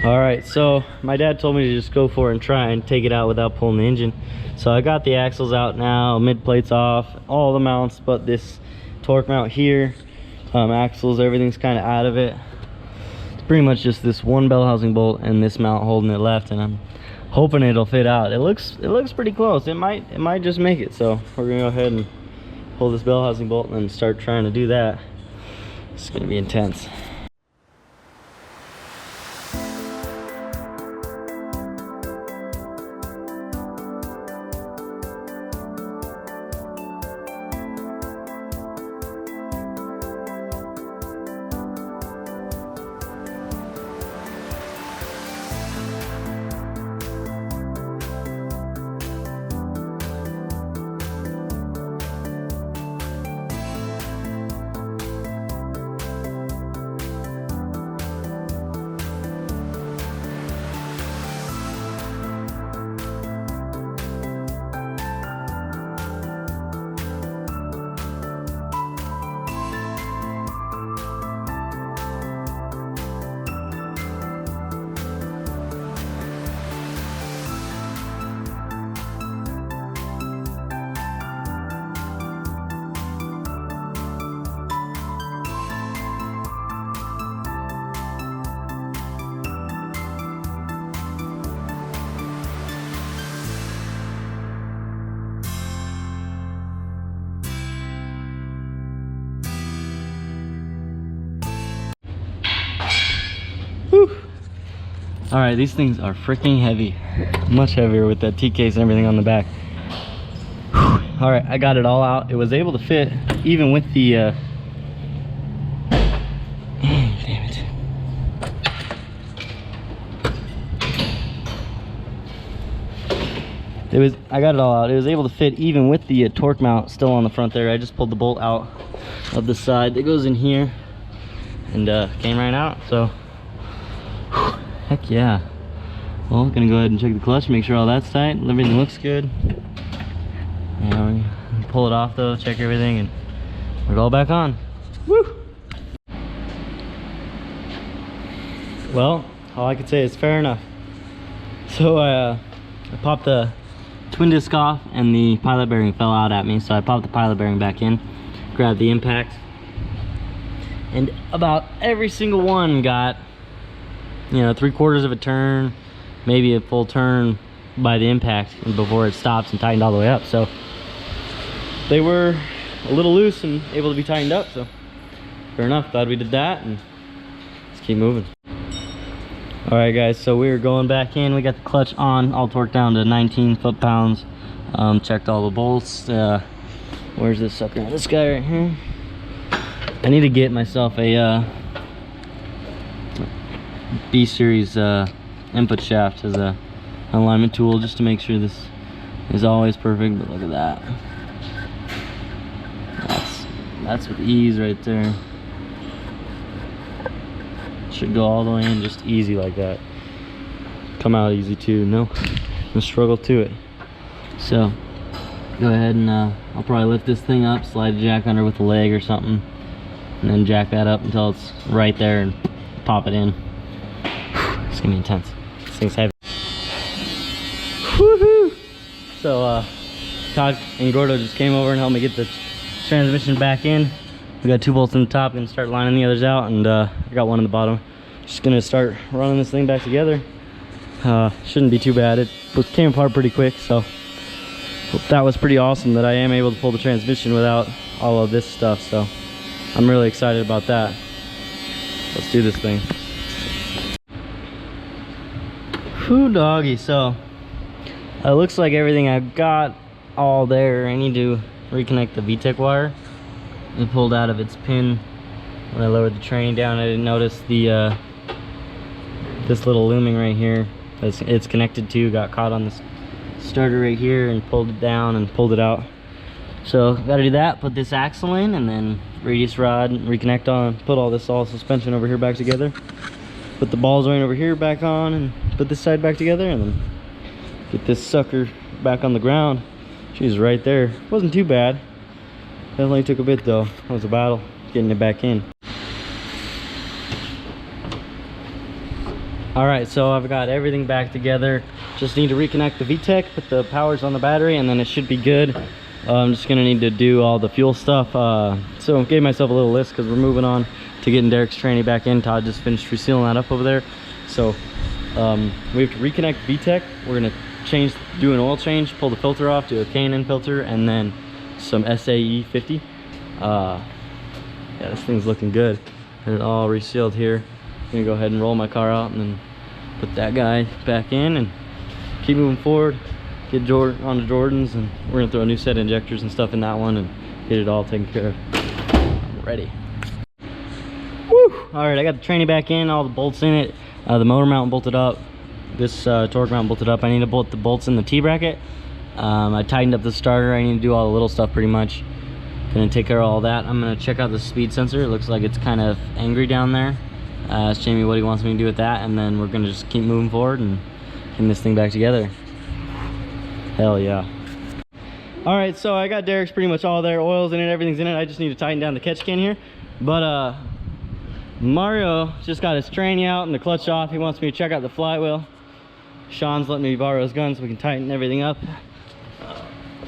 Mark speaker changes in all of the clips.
Speaker 1: All right, so my dad told me to just go for it and try and take it out without pulling the engine. So I got the axles out now, mid plates off, all the mounts but this torque mount here, axles, everything's kind of out of it. It's pretty much just this one bell housing bolt and this mount holding it left, and I'm hoping it'll fit out. It looks pretty close. It might just make it. So we're gonna go ahead and pull this bell housing bolt and then start trying to do that. It's gonna be intense. All right, these things are freaking heavy, much heavier with that T-case and everything on the back. Whew. All right, I got it all out. It was able to fit even with the damn it. I got it all out. It was able to fit even with the torque mount still on the front there. I just pulled the bolt out of the side that goes in here and came right out. So whew. Heck yeah. Well, gonna go ahead and check the clutch, make sure all that's tight, everything looks good. And we pull it off though, check everything, and we're all back on. Woo! Well, all I could say is fair enough. So I popped the twin disc off and the pilot bearing fell out at me, so I popped the pilot bearing back in, grabbed the impact, and about every single one got, you know, 3/4 of a turn, maybe a full turn by the impact and before it stops and tightened all the way up. So they were a little loose and able to be tightened up, so fair enough. Glad we did that, and let's keep moving. All right guys, so we're going back in. We got the clutch on, all torqued down to 19 foot-pounds. Checked all the bolts. Where's this sucker? This guy right here. I need to get myself a B-series input shaft as a alignment tool just to make sure this is always perfect. But look at that. That's with ease right there. Should go all the way in just easy like that. Come out easy too. No struggle to it. So go ahead and I'll probably lift this thing up, slide the jack under with a leg or something, and then jack that up until it's right there and pop it in. It's gonna be intense. This thing's heavy. Woohoo! So Todd and Gordo just came over and helped me get the transmission back in. We got 2 bolts in the top, gonna start lining the others out, and I got one in the bottom. Just gonna start running this thing back together. Shouldn't be too bad. It came apart pretty quick, so that was pretty awesome that I am able to pull the transmission without all of this stuff. So I'm really excited about that. Let's do this thing. Whew, doggy. So it looks like everything I've got all there. I need to reconnect the VTEC wire. It pulled out of its pin when I lowered the train down. I didn't notice the this little looming right here that it's connected to got caught on this starter right here and pulled it down and pulled it out. So gotta do that, put this axle in, and then radius rod, reconnect on, put all this suspension over here back together, put the ball joint over here back on, and put this side back together, and then get this sucker back on the ground. She's right there. Wasn't too bad. Definitely took a bit though. It was a battle getting it back in. All right, so I've got everything back together. Just need to reconnect the VTEC, put the powers on the battery, and then it should be good. I'm just gonna need to do all the fuel stuff. So I gave myself a little list because we're moving on to getting Derek's tranny back in. Todd just finished resealing that up over there. So we have to reconnect the VTEC. We're gonna do an oil change, pull the filter off, do a K&N filter, and then some SAE 50. Yeah, this thing's looking good. And it all resealed here. I'm gonna go ahead and roll my car out and then put that guy back in and keep moving forward. Get onto Jordan's, and we're gonna throw a new set of injectors and stuff in that one and get it all taken care of. I'm ready. Woo! All right, I got the tranny back in, all the bolts in it. The motor mount bolted up. This torque mount bolted up. I need to bolt the bolts in the T-bracket. I tightened up the starter. I need to do all the little stuff pretty much. Gonna take care of all that. I'm gonna check out the speed sensor. It looks like it's kind of angry down there. Ask Jamie what he wants me to do with that, and then we're gonna just keep moving forward and getting this thing back together. Hell yeah. All right, so I got Derek's pretty much all there. Oil's in it, everything's in it. I just need to tighten down the catch can here. But Mario just got his tranny out and the clutch off. He wants me to check out the flywheel. Sean's letting me borrow his gun so we can tighten everything up.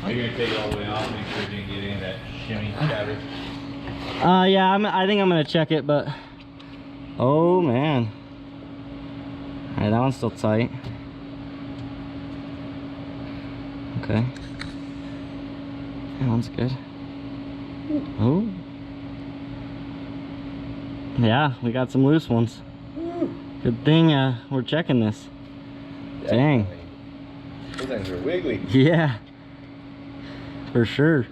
Speaker 2: Are you gonna take it all the way off, make sure you didn't get any of that shimmy chatter?
Speaker 1: Yeah, I think I'm gonna check it, but oh man. All right, that one's still tight. Okay. That one's good. Oh. Yeah, we got some loose ones. Good thing we're checking this. Dang.
Speaker 2: Those things are wiggly.
Speaker 1: Yeah. For sure.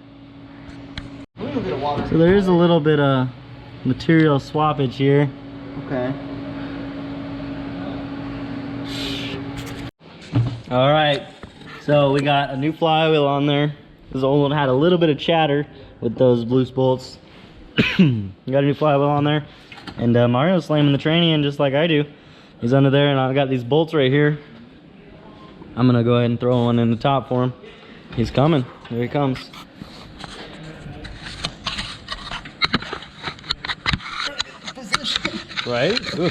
Speaker 1: So there is a little bit of material swappage here.
Speaker 3: Okay.
Speaker 1: All right. So we got a new flywheel on there. This old one had a little bit of chatter with those loose bolts. We got a new flywheel on there. And Mario's slamming the tranny in just like I do. He's under there, and I've got these bolts right here. I'm gonna go ahead and throw one in the top for him. He's coming. Here he comes. Right? Ooh.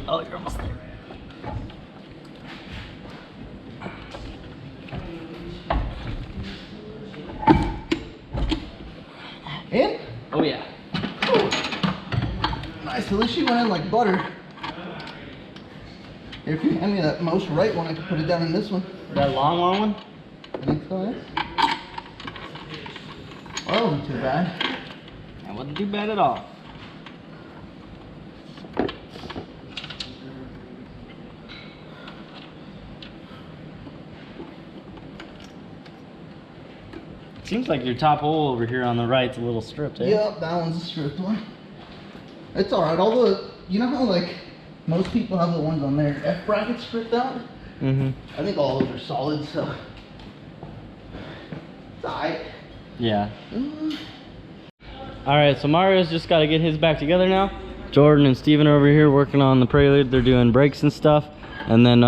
Speaker 1: Oh, you're almost there.
Speaker 3: In?
Speaker 1: Oh yeah.
Speaker 3: Nice, at least you went in like butter. If you hand me that most right one, I can put it down in this one.
Speaker 1: That long one?
Speaker 3: I think so, yes. Well, that wasn't too bad.
Speaker 1: That wasn't too bad at all. Seems like your top hole over here on the right's a little stripped, eh?
Speaker 3: Yep, that one's a stripped one. It's alright, although, you know how like most people have the ones on their F brackets stripped out?
Speaker 1: Mm-hmm.
Speaker 3: I think all those are solid, so it's alright.
Speaker 1: Yeah. Alright, so Mario's just got to get his back together now. Jordan and Steven are over here working on the Prelude. They're doing brakes and stuff. And then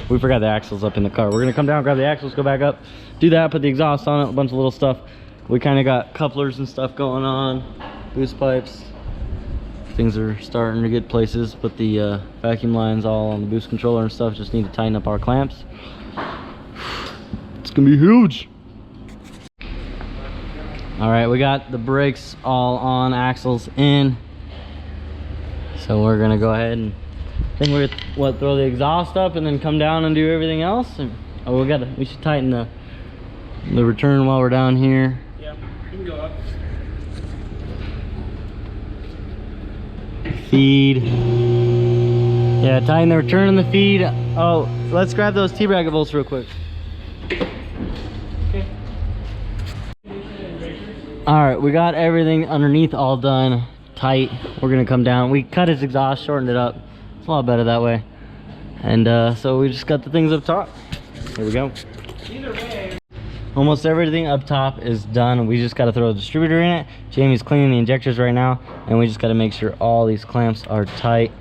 Speaker 1: we forgot the axles up in the car. We're gonna come down, grab the axles, go back up, do that, put the exhaust on it, a bunch of little stuff. We kind of got couplers and stuff going on, boost pipes. Things are starting to get places. Put the vacuum lines all on the boost controller and stuff. Just need to tighten up our clamps. It's gonna be huge. All right, we got the brakes all on, axles in. So we're gonna go ahead and I think we're throw the exhaust up and then come down and do everything else. And, oh, we should tighten the return while we're down here.
Speaker 2: Yeah, you can go up.
Speaker 1: Feed. Yeah, tighten the return and the feed. Oh, let's grab those T-bracket bolts real quick.
Speaker 2: Okay.
Speaker 1: All right, we got everything underneath all done, tight. We're gonna come down. We cut his exhaust, shortened it up. It's a lot better that way. And so we just got the things up top. Here we go.
Speaker 2: Either way.
Speaker 1: Almost everything up top is done. We just got to throw a distributor in it. Jamie's cleaning the injectors right now, and we just got to make sure all these clamps are tight.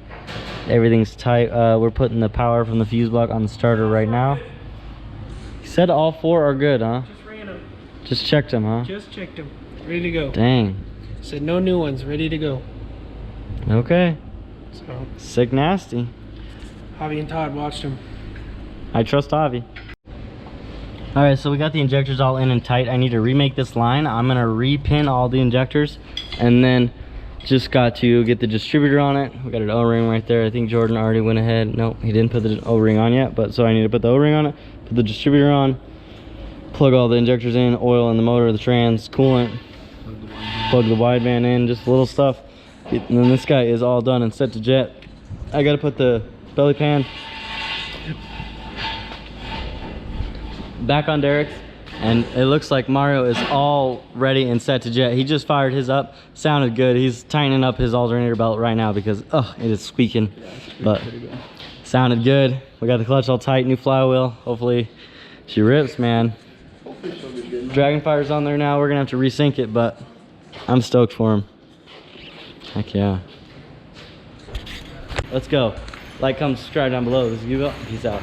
Speaker 1: Everything's tight. We're putting the power from the fuse block on the starter right now. He said all four are good, huh?
Speaker 2: Just ran them.
Speaker 1: Just checked them, huh?
Speaker 4: Just checked them. Ready to go.
Speaker 1: Dang.
Speaker 4: Said no new ones. Ready to go.
Speaker 1: Okay.
Speaker 4: So,
Speaker 1: Sick nasty.
Speaker 4: Javi and Todd watched them.
Speaker 1: I trust Avi. Alright, so we got the injectors all in and tight. I need to remake this line. I'm gonna repin all the injectors and then just got to get the distributor on it. We got an O-ring right there. I think Jordan already went ahead. Nope, he didn't put the O-ring on yet, but so I need to put the O-ring on it, put the distributor on, plug all the injectors in, oil in the motor, the trans, coolant, plug the wideband in, just little stuff. And then this guy is all done and set to jet. I gotta put the belly pan back on Derek's, and it looks like Mario is all ready and set to jet. He just fired his up, sounded good. He's tightening up his alternator belt right now because it is squeaking, but sounded good. We got the clutch all tight, new flywheel. Hopefully she rips, man. Dragonfire's on there now. We're gonna have to resync it, but I'm stoked for him. Heck yeah. Let's go. Like, comment, subscribe down below. This is GoofyBuilt. Peace out.